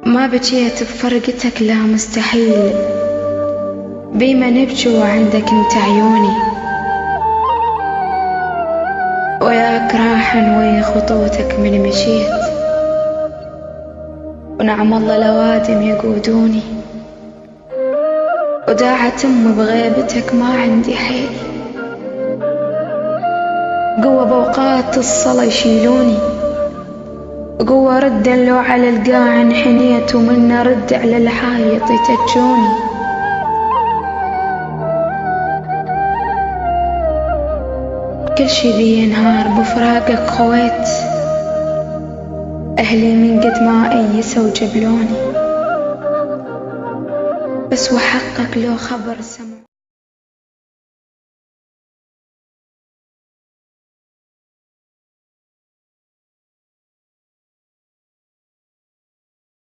ما بجيت بفرقتك لا مستحيل، بيما نبجي وعندك انت عيوني، وياك راحا ويا خطوتك من مشيت، ونعم الله لوادم يقودوني، وداعت أمي بغيبتك ما عندي حيل، قوة بوقات الصلاة يشيلوني، قوة ردا لو على القاع انحنيت، ومنا رد على الحايط يتجوني. كل شي ذي ينهار بفراقك خويت، أهلي من قد ما أيسوا وجبلوني، بس وحقك لو خبر سمع